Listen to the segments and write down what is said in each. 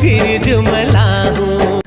फिर जुमला हूँ।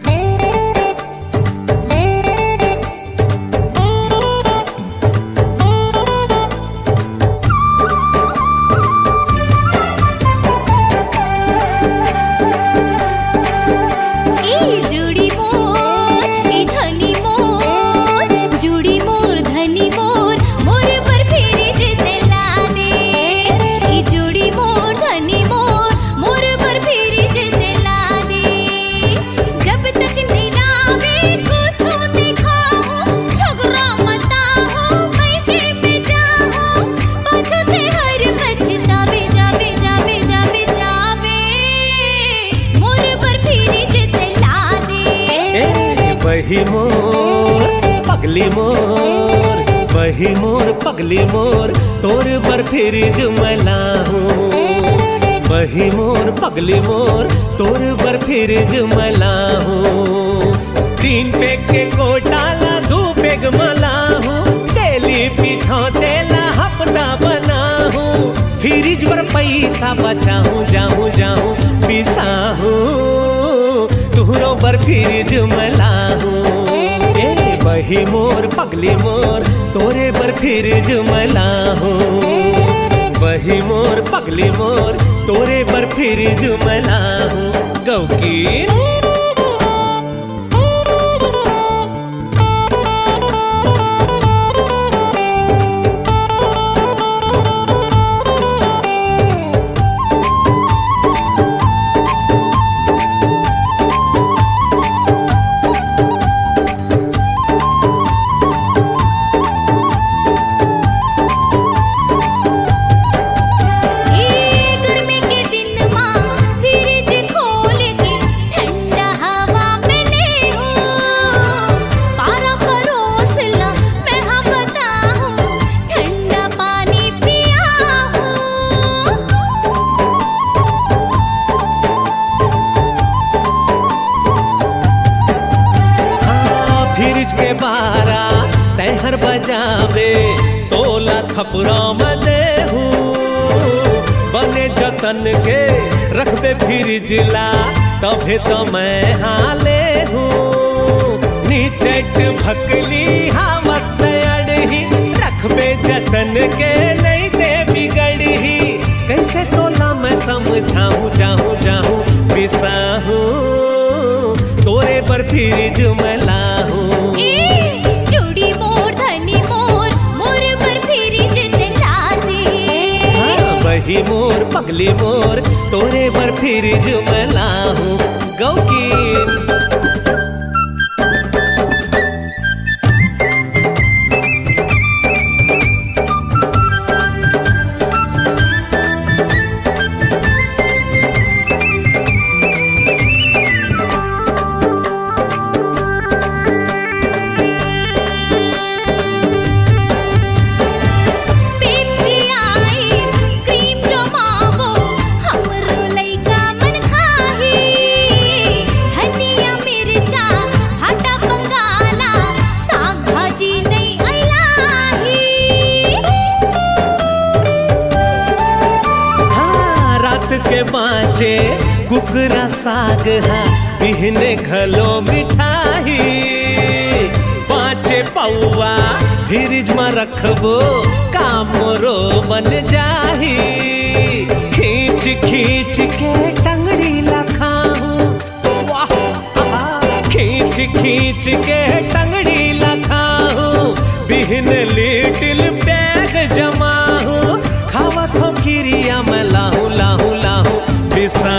बही मोर पगली मोर, बही मोर पगली मोर, तोर पर फिर जुमला हूँ। बही मोर पगली मोर, तोर पर फिर जुमला हूँ। 3 पेग के कोटाला 2 पेग मला हूँ। तेली पीछो तेला हपना बना हूँ। फ्रिज पर पैसा बचाऊँ जाऊँ जाऊँ पिसा हूँ। तुहरों पर फिर जुमला हूँ। ए बही मोर पगली मोर, तोरे पर फिर जुमला हूँ। बही मोर पगली मोर, तोरे पर फिर जुमला हूँ। गौकी के 12 तहर बजावे तोला थपरा में देहूँ। बने जतन के रखबे फिर जिला तभे तो मैं हाले हूँ। नीचट भकली हाँ मस्त अड़ही, रखबे जतन के नहीं दे बिगड़ी। कैसे तोला मैं समझाऊँ जाऊँ जाऊँ पिसा हूँ। तोरे पर फिर जुमला हूँ। चूड़ी मोर धनी मोर, मोर पर फिर जितला दे। बही मोर पगली मोर, तोरे पर फिर जुमला हूँ। गौकी के बाँचे कुकरा साग हा बिहने घलो मिठाई। 5 पौवा फ्रिज में रखबो काम रो बन जाही। खींच खींच के टंगड़ी लखाऊं, वाह खींच खींच के टंगड़ी लखाऊं। बिहन लिटिल बैग जमाऊं, खावत हो खिरिया में लाहू लाहू लाहू पिसा